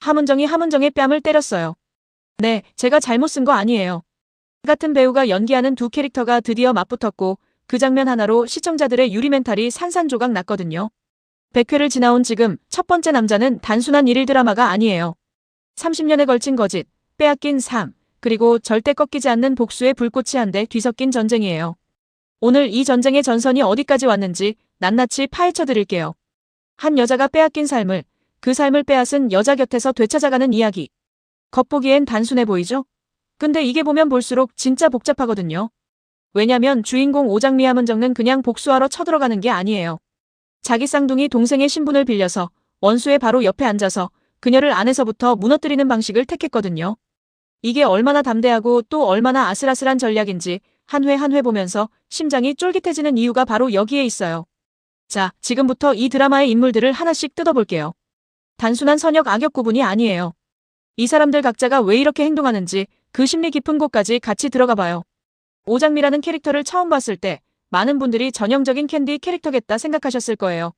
함은정의 뺨을 때렸어요. 네, 제가 잘못 쓴 거 아니에요. 같은 배우가 연기하는 두 캐릭터가 드디어 맞붙었고 그 장면 하나로 시청자들의 유리멘탈이 산산조각 났거든요. 100회를 지나온 지금 첫 번째 남자는 단순한 일일 드라마가 아니에요. 30년에 걸친 거짓, 빼앗긴 삶, 그리고 절대 꺾이지 않는 복수의 불꽃이 한데 뒤섞인 전쟁이에요. 오늘 이 전쟁의 전선이 어디까지 왔는지 낱낱이 파헤쳐 드릴게요. 한 여자가 빼앗긴 삶을, 그 삶을 빼앗은 여자 곁에서 되찾아가는 이야기. 겉보기엔 단순해 보이죠? 근데 이게 보면 볼수록 진짜 복잡하거든요. 왜냐면 주인공 오장미 함은정은 그냥 복수하러 쳐들어가는 게 아니에요. 자기 쌍둥이 동생의 신분을 빌려서 원수의 바로 옆에 앉아서 그녀를 안에서부터 무너뜨리는 방식을 택했거든요. 이게 얼마나 담대하고 또 얼마나 아슬아슬한 전략인지 한 회 한 회 보면서 심장이 쫄깃해지는 이유가 바로 여기에 있어요. 자, 지금부터 이 드라마의 인물들을 하나씩 뜯어볼게요. 단순한 선역 악역 구분이 아니에요. 이 사람들 각자가 왜 이렇게 행동하는지 그 심리 깊은 곳까지 같이 들어가 봐요. 오장미라는 캐릭터를 처음 봤을 때 많은 분들이 전형적인 캔디 캐릭터겠다 생각하셨을 거예요.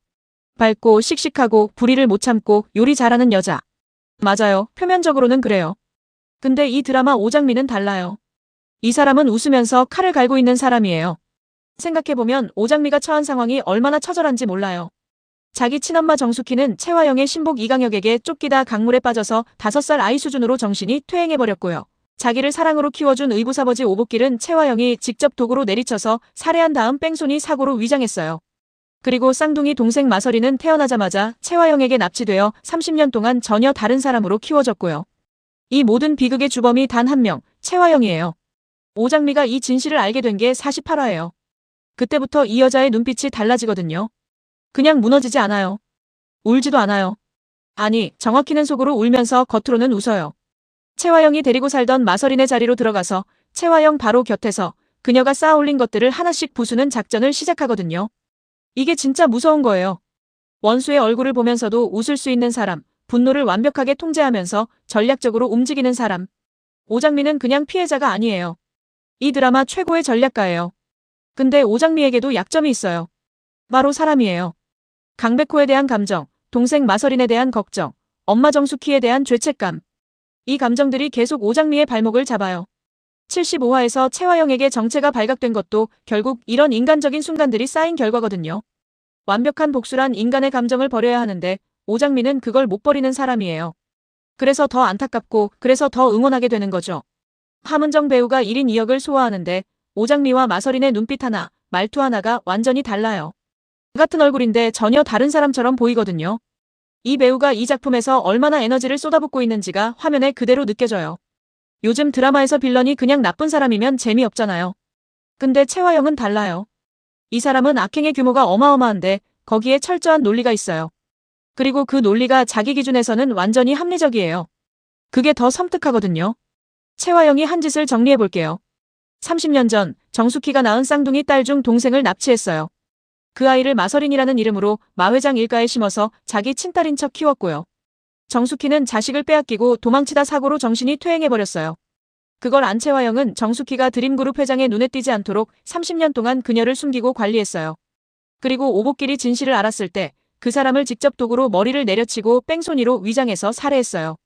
밝고 씩씩하고 불의를 못 참고 요리 잘하는 여자. 맞아요. 표면적으로는 그래요. 근데 이 드라마 오장미는 달라요. 이 사람은 웃으면서 칼을 갈고 있는 사람이에요. 생각해보면 오장미가 처한 상황이 얼마나 처절한지 몰라요. 자기 친엄마 정숙희는 채화영의 신복 이강혁에게 쫓기다 강물에 빠져서 5살 아이 수준으로 정신이 퇴행해버렸고요. 자기를 사랑으로 키워준 의붓아버지 오복길은 채화영이 직접 도구로 내리쳐서 살해한 다음 뺑소니 사고로 위장했어요. 그리고 쌍둥이 동생 마설이는 태어나자마자 채화영에게 납치되어 30년 동안 전혀 다른 사람으로 키워졌고요. 이 모든 비극의 주범이 단 한 명, 채화영이에요. 오장미가 이 진실을 알게 된 게 48화예요. 그때부터 이 여자의 눈빛이 달라지거든요. 그냥 무너지지 않아요. 울지도 않아요. 아니, 정확히는 속으로 울면서 겉으로는 웃어요. 채화영이 데리고 살던 마설인의 자리로 들어가서 채화영 바로 곁에서 그녀가 쌓아올린 것들을 하나씩 부수는 작전을 시작하거든요. 이게 진짜 무서운 거예요. 원수의 얼굴을 보면서도 웃을 수 있는 사람, 분노를 완벽하게 통제하면서 전략적으로 움직이는 사람. 오장미는 그냥 피해자가 아니에요. 이 드라마 최고의 전략가예요. 근데 오장미에게도 약점이 있어요. 바로 사람이에요. 강백호에 대한 감정, 동생 마설인에 대한 걱정, 엄마 정숙희에 대한 죄책감. 이 감정들이 계속 오장미의 발목을 잡아요. 75화에서 채화영에게 정체가 발각된 것도 결국 이런 인간적인 순간들이 쌓인 결과거든요. 완벽한 복수란 인간의 감정을 버려야 하는데 오장미는 그걸 못 버리는 사람이에요. 그래서 더 안타깝고 그래서 더 응원하게 되는 거죠. 함은정 배우가 1인 2역을 소화하는데 오장미와 마설인의 눈빛 하나, 말투 하나가 완전히 달라요. 같은 얼굴인데 전혀 다른 사람처럼 보이거든요. 이 배우가 이 작품에서 얼마나 에너지를 쏟아붓고 있는지가 화면에 그대로 느껴져요. 요즘 드라마에서 빌런이 그냥 나쁜 사람이면 재미없잖아요. 근데 채화영은 달라요. 이 사람은 악행의 규모가 어마어마한데 거기에 철저한 논리가 있어요. 그리고 그 논리가 자기 기준에서는 완전히 합리적이에요. 그게 더 섬뜩하거든요. 채화영이 한 짓을 정리해볼게요. 30년 전 정숙희가 낳은 쌍둥이 딸 중 동생을 납치했어요. 그 아이를 마설인이라는 이름으로 마회장 일가에 심어서 자기 친딸인 척 키웠고요. 정숙희는 자식을 빼앗기고 도망치다 사고로 정신이 퇴행해버렸어요. 그걸 안 채화영은 정숙희가 드림그룹 회장의 눈에 띄지 않도록 30년 동안 그녀를 숨기고 관리했어요. 그리고 오복길이 진실을 알았을 때 그 사람을 직접 도구로 머리를 내려치고 뺑소니로 위장해서 살해했어요.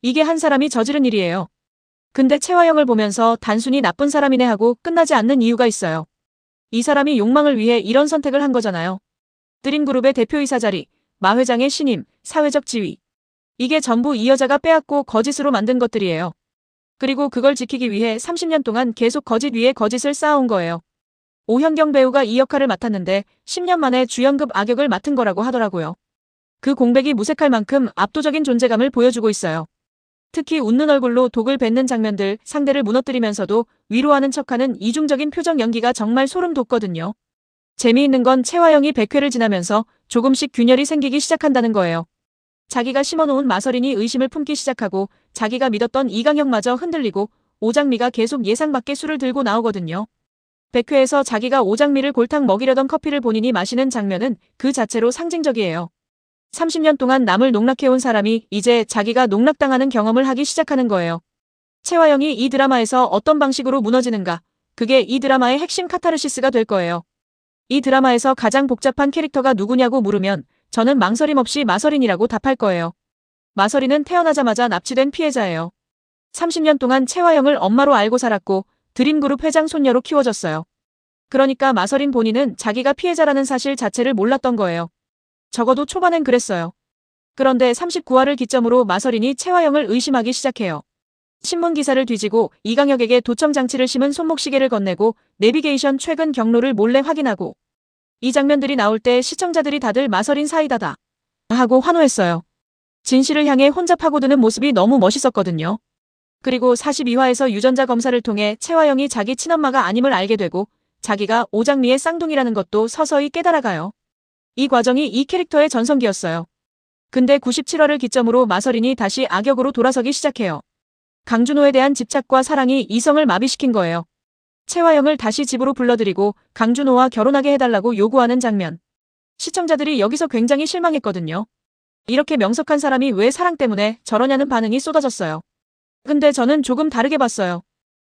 이게 한 사람이 저지른 일이에요. 근데 채화영을 보면서 단순히 나쁜 사람이네 하고 끝나지 않는 이유가 있어요. 이 사람이 욕망을 위해 이런 선택을 한 거잖아요. 드림그룹의 대표이사 자리, 마 회장의 신임, 사회적 지위. 이게 전부 이 여자가 빼앗고 거짓으로 만든 것들이에요. 그리고 그걸 지키기 위해 30년 동안 계속 거짓 위에 거짓을 쌓아온 거예요. 오현경 배우가 이 역할을 맡았는데 10년 만에 주연급 악역을 맡은 거라고 하더라고요. 그 공백이 무색할 만큼 압도적인 존재감을 보여주고 있어요. 특히 웃는 얼굴로 독을 뱉는 장면들, 상대를 무너뜨리면서도 위로하는 척하는 이중적인 표정 연기가 정말 소름 돋거든요. 재미있는 건 채화영이 100회를 지나면서 조금씩 균열이 생기기 시작한다는 거예요. 자기가 심어놓은 마설인이 의심을 품기 시작하고 자기가 믿었던 이강혁마저 흔들리고 오장미가 계속 예상 밖의 술을 들고 나오거든요. 100회에서 자기가 오장미를 골탕 먹이려던 커피를 본인이 마시는 장면은 그 자체로 상징적이에요. 30년 동안 남을 농락해온 사람이 이제 자기가 농락당하는 경험을 하기 시작하는 거예요. 채화영이 이 드라마에서 어떤 방식으로 무너지는가, 그게 이 드라마의 핵심 카타르시스가 될 거예요. 이 드라마에서 가장 복잡한 캐릭터가 누구냐고 물으면 저는 망설임 없이 마설인이라고 답할 거예요. 마서린은 태어나자마자 납치된 피해자예요. 30년 동안 채화영을 엄마로 알고 살았고 드림그룹 회장 손녀로 키워졌어요. 그러니까 마서린 본인은 자기가 피해자라는 사실 자체를 몰랐던 거예요. 적어도 초반엔 그랬어요. 그런데 39화를 기점으로 마서린이 채화영을 의심하기 시작해요. 신문 기사를 뒤지고 이강혁에게 도청 장치를 심은 손목시계를 건네고 내비게이션 최근 경로를 몰래 확인하고 이 장면들이 나올 때 시청자들이 다들 마서린 사이다다 하고 환호했어요. 진실을 향해 혼자 파고드는 모습이 너무 멋있었거든요. 그리고 42화에서 유전자 검사를 통해 채화영이 자기 친엄마가 아님을 알게 되고 자기가 오장미의 쌍둥이라는 것도 서서히 깨달아가요. 이 과정이 이 캐릭터의 전성기였어요. 근데 97화를 기점으로 마서린이 다시 악역으로 돌아서기 시작해요. 강준호에 대한 집착과 사랑이 이성을 마비시킨 거예요. 채화영을 다시 집으로 불러들이고 강준호와 결혼하게 해달라고 요구하는 장면. 시청자들이 여기서 굉장히 실망했거든요. 이렇게 명석한 사람이 왜 사랑 때문에 저러냐는 반응이 쏟아졌어요. 근데 저는 조금 다르게 봤어요.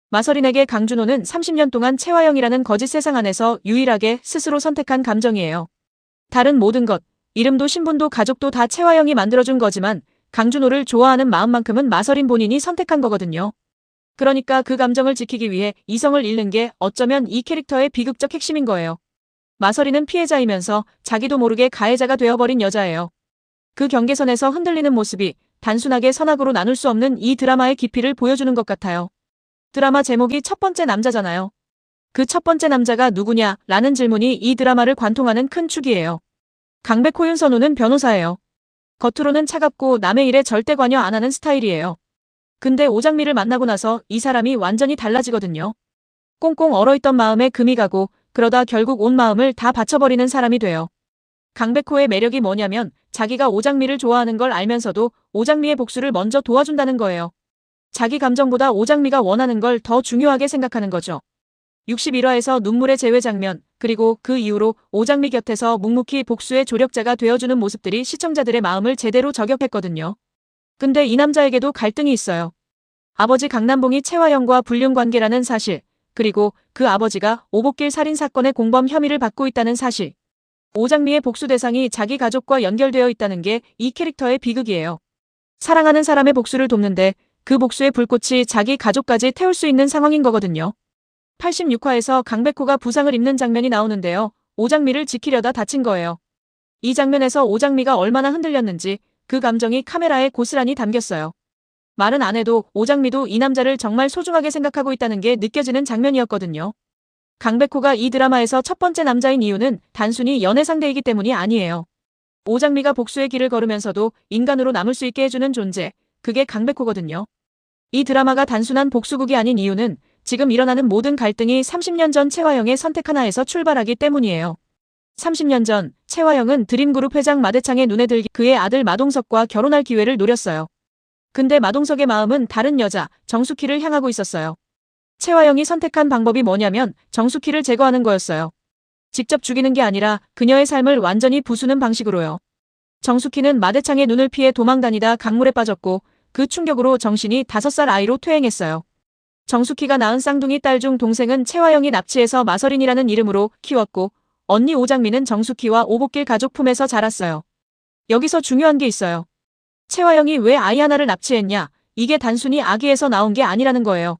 마서린에게 강준호는 30년 동안 채화영이라는 거짓 세상 안에서 유일하게 스스로 선택한 감정이에요. 다른 모든 것, 이름도 신분도 가족도 다 채화영이 만들어준 거지만 강준호를 좋아하는 마음만큼은 마서린 본인이 선택한 거거든요. 그러니까 그 감정을 지키기 위해 이성을 잃는 게 어쩌면 이 캐릭터의 비극적 핵심인 거예요. 마서린은 피해자이면서 자기도 모르게 가해자가 되어버린 여자예요. 그 경계선에서 흔들리는 모습이 단순하게 선악으로 나눌 수 없는 이 드라마의 깊이를 보여주는 것 같아요. 드라마 제목이 첫 번째 남자잖아요. 그 첫 번째 남자가 누구냐? 라는 질문이 이 드라마를 관통하는 큰 축이에요. 강백호 윤선우는 변호사예요. 겉으로는 차갑고 남의 일에 절대 관여 안 하는 스타일이에요. 근데 오장미를 만나고 나서 이 사람이 완전히 달라지거든요. 꽁꽁 얼어있던 마음에 금이 가고 그러다 결국 온 마음을 다 바쳐버리는 사람이 돼요. 강백호의 매력이 뭐냐면 자기가 오장미를 좋아하는 걸 알면서도 오장미의 복수를 먼저 도와준다는 거예요. 자기 감정보다 오장미가 원하는 걸 더 중요하게 생각하는 거죠. 61화에서 눈물의 재회 장면, 그리고 그 이후로 오장미 곁에서 묵묵히 복수의 조력자가 되어주는 모습들이 시청자들의 마음을 제대로 저격했거든요. 근데 이 남자에게도 갈등이 있어요. 아버지 강남봉이 채화영과 불륜 관계라는 사실, 그리고 그 아버지가 오복길 살인 사건의 공범 혐의를 받고 있다는 사실. 오장미의 복수 대상이 자기 가족과 연결되어 있다는 게 이 캐릭터의 비극이에요. 사랑하는 사람의 복수를 돕는데 그 복수의 불꽃이 자기 가족까지 태울 수 있는 상황인 거거든요. 86화에서 강백호가 부상을 입는 장면이 나오는데요. 오장미를 지키려다 다친 거예요. 이 장면에서 오장미가 얼마나 흔들렸는지 그 감정이 카메라에 고스란히 담겼어요. 말은 안 해도 오장미도 이 남자를 정말 소중하게 생각하고 있다는 게 느껴지는 장면이었거든요. 강백호가 이 드라마에서 첫 번째 남자인 이유는 단순히 연애 상대이기 때문이 아니에요. 오장미가 복수의 길을 걸으면서도 인간으로 남을 수 있게 해주는 존재, 그게 강백호거든요. 이 드라마가 단순한 복수극이 아닌 이유는 지금 일어나는 모든 갈등이 30년 전 채화영의 선택 하나에서 출발하기 때문이에요. 30년 전 채화영은 드림그룹 회장 마대창의 눈에 들기 그의 아들 마동석과 결혼할 기회를 노렸어요. 근데 마동석의 마음은 다른 여자, 정숙희를 향하고 있었어요. 채화영이 선택한 방법이 뭐냐면 정숙희를 제거하는 거였어요. 직접 죽이는 게 아니라 그녀의 삶을 완전히 부수는 방식으로요. 정숙희는 마대창의 눈을 피해 도망다니다 강물에 빠졌고 그 충격으로 정신이 5살 아이로 퇴행했어요. 정숙희가 낳은 쌍둥이 딸 중 동생은 채화영이 납치해서 마서린이라는 이름으로 키웠고 언니 오장미는 정숙희와 오복길 가족 품에서 자랐어요. 여기서 중요한 게 있어요. 채화영이 왜 아이 하나를 납치했냐? 이게 단순히 아기에서 나온 게 아니라는 거예요.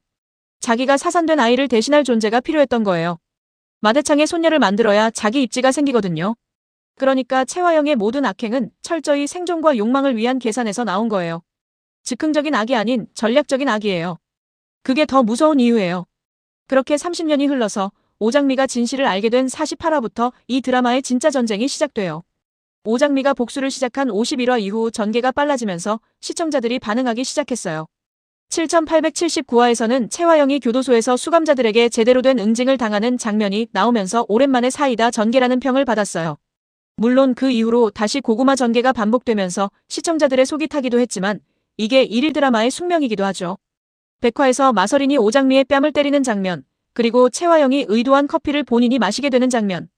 자기가 사산된 아이를 대신할 존재가 필요했던 거예요. 마대창의 손녀를 만들어야 자기 입지가 생기거든요. 그러니까 채화영의 모든 악행은 철저히 생존과 욕망을 위한 계산에서 나온 거예요. 즉흥적인 악이 아닌 전략적인 악이에요. 그게 더 무서운 이유예요. 그렇게 30년이 흘러서 오장미가 진실을 알게 된 48화부터 이 드라마의 진짜 전쟁이 시작돼요. 오장미가 복수를 시작한 51화 이후 전개가 빨라지면서 시청자들이 반응하기 시작했어요. 7879화에서는 채화영이 교도소에서 수감자들에게 제대로 된 응징을 당하는 장면이 나오면서 오랜만에 사이다 전개라는 평을 받았어요. 물론 그 이후로 다시 고구마 전개가 반복되면서 시청자들의 속이 타기도 했지만 이게 일일 드라마의 숙명이기도 하죠. 100화에서 마서린이 오장미의 뺨을 때리는 장면, 그리고 채화영이 의도한 커피를 본인이 마시게 되는 장면.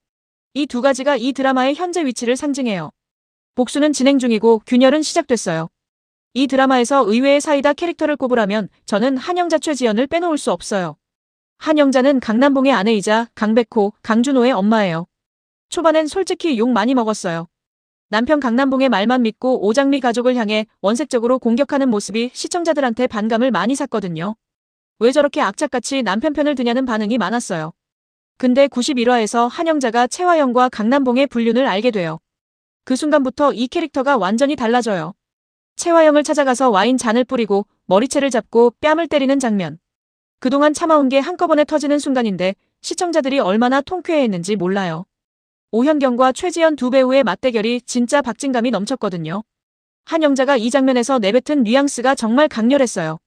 이 두 가지가 이 드라마의 현재 위치를 상징해요. 복수는 진행 중이고 균열은 시작됐어요. 이 드라마에서 의외의 사이다 캐릭터를 꼽으라면 저는 한영자 최지연을 빼놓을 수 없어요. 한영자는 강남봉의 아내이자 강백호, 강준호의 엄마예요. 초반엔 솔직히 욕 많이 먹었어요. 남편 강남봉의 말만 믿고 오장미 가족을 향해 원색적으로 공격하는 모습이 시청자들한테 반감을 많이 샀거든요. 왜 저렇게 악착같이 남편 편을 드냐는 반응이 많았어요. 근데 91화에서 한영자가 채화영과 강남봉의 불륜을 알게 돼요. 그 순간부터 이 캐릭터가 완전히 달라져요. 채화영을 찾아가서 와인 잔을 뿌리고 머리채를 잡고 뺨을 때리는 장면. 그동안 참아온 게 한꺼번에 터지는 순간인데 시청자들이 얼마나 통쾌해했는지 몰라요. 오현경과 최지연 두 배우의 맞대결이 진짜 박진감이 넘쳤거든요. 한영자가 이 장면에서 내뱉은 뉘앙스가 정말 강렬했어요.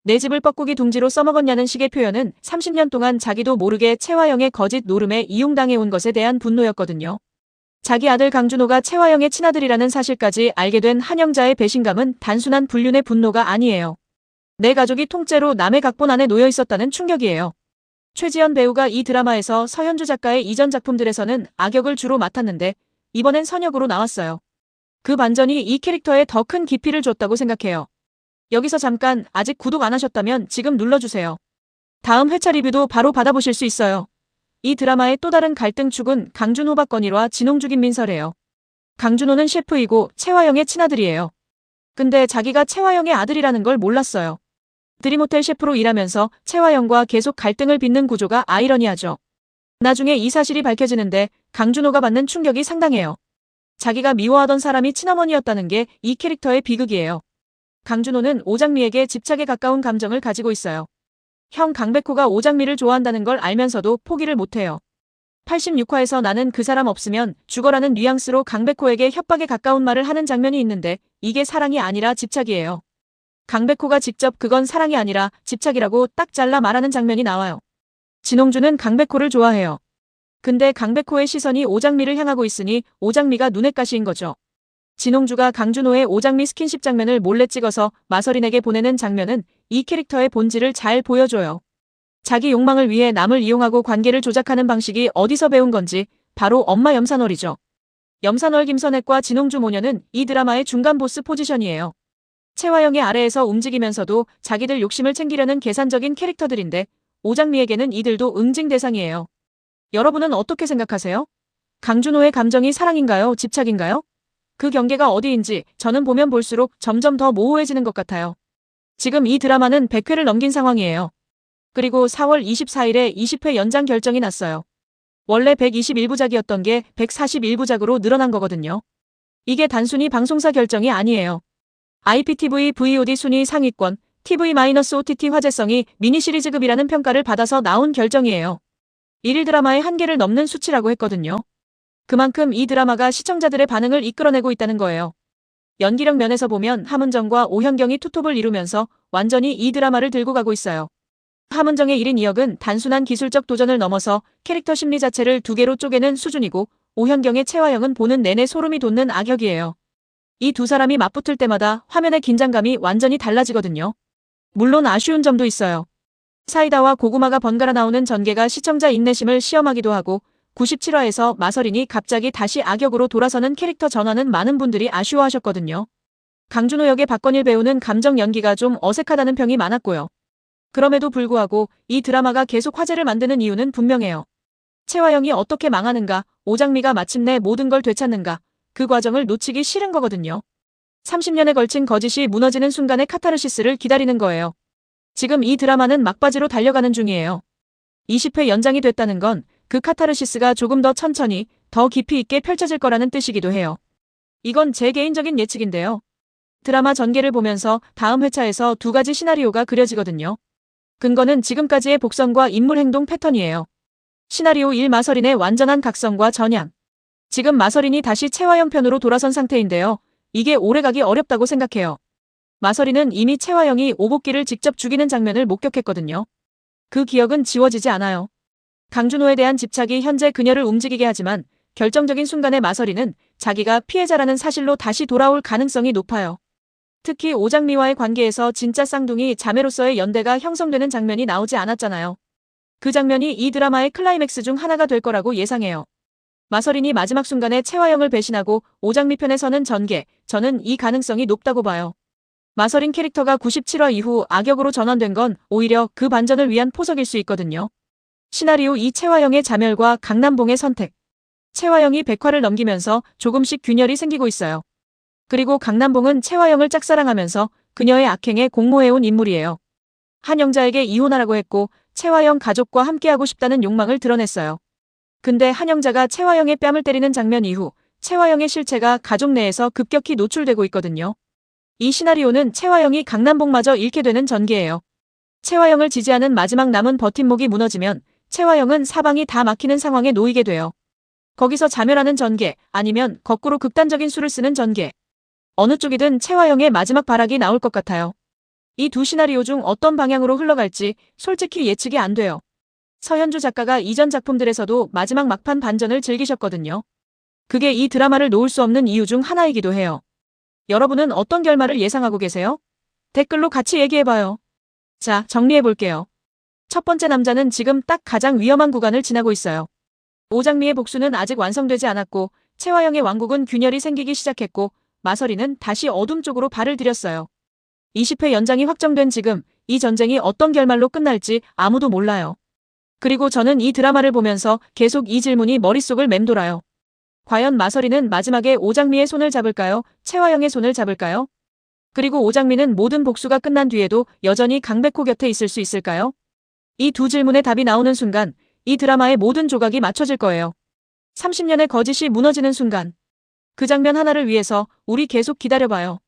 내 집을 뻐꾸기 둥지로 써먹었냐는 식의 표현은 30년 동안 자기도 모르게 채화영의 거짓 노름에 이용당해온 것에 대한 분노였거든요. 자기 아들 강준호가 채화영의 친아들이라는 사실까지 알게 된 한영자의 배신감은 단순한 불륜의 분노가 아니에요. 내 가족이 통째로 남의 각본 안에 놓여 있었다는 충격이에요. 최지연 배우가 이 드라마에서 서현주 작가의 이전 작품들에서는 악역을 주로 맡았는데 이번엔 선역으로 나왔어요. 그 반전이 이 캐릭터에 더 큰 깊이를 줬다고 생각해요. 여기서 잠깐 아직 구독 안 하셨다면 지금 눌러주세요. 다음 회차 리뷰도 바로 받아보실 수 있어요. 이 드라마의 또 다른 갈등축은 강준호 박건일과 진홍주 김민설이에요. 강준호는 셰프이고 채화영의 친아들이에요. 근데 자기가 채화영의 아들이라는 걸 몰랐어요. 드림호텔 셰프로 일하면서 채화영과 계속 갈등을 빚는 구조가 아이러니하죠. 나중에 이 사실이 밝혀지는데 강준호가 받는 충격이 상당해요. 자기가 미워하던 사람이 친어머니였다는 게 이 캐릭터의 비극이에요. 강준호는 오장미에게 집착에 가까운 감정을 가지고 있어요. 형 강백호가 오장미를 좋아한다는 걸 알면서도 포기를 못해요. 86화에서 나는 그 사람 없으면 죽어라는 뉘앙스로 강백호에게 협박에 가까운 말을 하는 장면이 있는데 이게 사랑이 아니라 집착이에요. 강백호가 직접 그건 사랑이 아니라 집착이라고 딱 잘라 말하는 장면이 나와요. 진홍주는 강백호를 좋아해요. 근데 강백호의 시선이 오장미를 향하고 있으니 오장미가 눈엣 가시인 거죠. 진홍주가 강준호의 오장미 스킨십 장면을 몰래 찍어서 마서린에게 보내는 장면은 이 캐릭터의 본질을 잘 보여줘요. 자기 욕망을 위해 남을 이용하고 관계를 조작하는 방식이 어디서 배운 건지 바로 엄마 염산월이죠. 염산월 김선혜과 진홍주 모녀는 이 드라마의 중간 보스 포지션이에요. 채화영의 아래에서 움직이면서도 자기들 욕심을 챙기려는 계산적인 캐릭터들인데 오장미에게는 이들도 응징 대상이에요. 여러분은 어떻게 생각하세요? 강준호의 감정이 사랑인가요? 집착인가요? 그 경계가 어디인지 저는 보면 볼수록 점점 더 모호해지는 것 같아요. 지금 이 드라마는 100회를 넘긴 상황이에요. 그리고 4월 24일에 20회 연장 결정이 났어요. 원래 121부작이었던 게 141부작으로 늘어난 거거든요. 이게 단순히 방송사 결정이 아니에요. IPTV VOD 순위 상위권, TV-OTT 화제성이 미니 시리즈급이라는 평가를 받아서 나온 결정이에요. 1일 드라마의 한계를 넘는 수치라고 했거든요. 그만큼 이 드라마가 시청자들의 반응을 이끌어내고 있다는 거예요. 연기력 면에서 보면 함은정과 오현경이 투톱을 이루면서 완전히 이 드라마를 들고 가고 있어요. 함은정의 1인 2역은 단순한 기술적 도전을 넘어서 캐릭터 심리 자체를 두 개로 쪼개는 수준이고 오현경의 채화영은 보는 내내 소름이 돋는 악역이에요. 이 두 사람이 맞붙을 때마다 화면의 긴장감이 완전히 달라지거든요. 물론 아쉬운 점도 있어요. 사이다와 고구마가 번갈아 나오는 전개가 시청자 인내심을 시험하기도 하고 97화에서 마서린이 갑자기 다시 악역으로 돌아서는 캐릭터 전환은 많은 분들이 아쉬워하셨거든요. 강준호 역의 박건일 배우는 감정 연기가 좀 어색하다는 평이 많았고요. 그럼에도 불구하고 이 드라마가 계속 화제를 만드는 이유는 분명해요. 채화영이 어떻게 망하는가, 오장미가 마침내 모든 걸 되찾는가, 그 과정을 놓치기 싫은 거거든요. 30년에 걸친 거짓이 무너지는 순간의 카타르시스를 기다리는 거예요. 지금 이 드라마는 막바지로 달려가는 중이에요. 20회 연장이 됐다는 건 그 카타르시스가 조금 더 천천히, 더 깊이 있게 펼쳐질 거라는 뜻이기도 해요. 이건 제 개인적인 예측인데요. 드라마 전개를 보면서 다음 회차에서 두 가지 시나리오가 그려지거든요. 근거는 지금까지의 복선과 인물 행동 패턴이에요. 시나리오 1 마서린의 완전한 각성과 전향. 지금 마서린이 다시 채화영 편으로 돌아선 상태인데요. 이게 오래가기 어렵다고 생각해요. 마서린은 이미 채화영이 오복기를 직접 죽이는 장면을 목격했거든요. 그 기억은 지워지지 않아요. 강준호에 대한 집착이 현재 그녀를 움직이게 하지만 결정적인 순간에 마서린은 자기가 피해자라는 사실로 다시 돌아올 가능성이 높아요. 특히 오장미와의 관계에서 진짜 쌍둥이 자매로서의 연대가 형성되는 장면이 나오지 않았잖아요. 그 장면이 이 드라마의 클라이맥스 중 하나가 될 거라고 예상해요. 마서린이 마지막 순간에 채화영을 배신하고 오장미 편에 서는 전개, 저는 이 가능성이 높다고 봐요. 마서린 캐릭터가 97화 이후 악역으로 전환된 건 오히려 그 반전을 위한 포석일 수 있거든요. 시나리오 2 채화영의 자멸과 강남봉의 선택. 채화영이 백화를 넘기면서 조금씩 균열이 생기고 있어요. 그리고 강남봉은 채화영을 짝사랑하면서 그녀의 악행에 공모해온 인물이에요. 한 영자에게 이혼하라고 했고 채화영 가족과 함께하고 싶다는 욕망을 드러냈어요. 근데 한 영자가 채화영의 뺨을 때리는 장면 이후 채화영의 실체가 가족 내에서 급격히 노출되고 있거든요. 이 시나리오는 채화영이 강남봉마저 잃게 되는 전개예요. 채화영을 지지하는 마지막 남은 버팀목이 무너지면 채화영은 사방이 다 막히는 상황에 놓이게 돼요. 거기서 자멸하는 전개, 아니면 거꾸로 극단적인 수를 쓰는 전개. 어느 쪽이든 채화영의 마지막 발악이 나올 것 같아요. 이 두 시나리오 중 어떤 방향으로 흘러갈지 솔직히 예측이 안 돼요. 서현주 작가가 이전 작품들에서도 마지막 막판 반전을 즐기셨거든요. 그게 이 드라마를 놓을 수 없는 이유 중 하나이기도 해요. 여러분은 어떤 결말을 예상하고 계세요? 댓글로 같이 얘기해봐요. 자, 정리해볼게요. 첫 번째 남자는 지금 딱 가장 위험한 구간을 지나고 있어요. 오장미의 복수는 아직 완성되지 않았고 채화영의 왕국은 균열이 생기기 시작했고 마서리는 다시 어둠 쪽으로 발을 들였어요. 20회 연장이 확정된 지금 이 전쟁이 어떤 결말로 끝날지 아무도 몰라요. 그리고 저는 이 드라마를 보면서 계속 이 질문이 머릿속을 맴돌아요. 과연 마서리는 마지막에 오장미의 손을 잡을까요? 채화영의 손을 잡을까요? 그리고 오장미는 모든 복수가 끝난 뒤에도 여전히 강백호 곁에 있을 수 있을까요? 이 두 질문의 답이 나오는 순간 이 드라마의 모든 조각이 맞춰질 거예요. 30년의 거짓이 무너지는 순간. 그 장면 하나를 위해서 우리 계속 기다려봐요.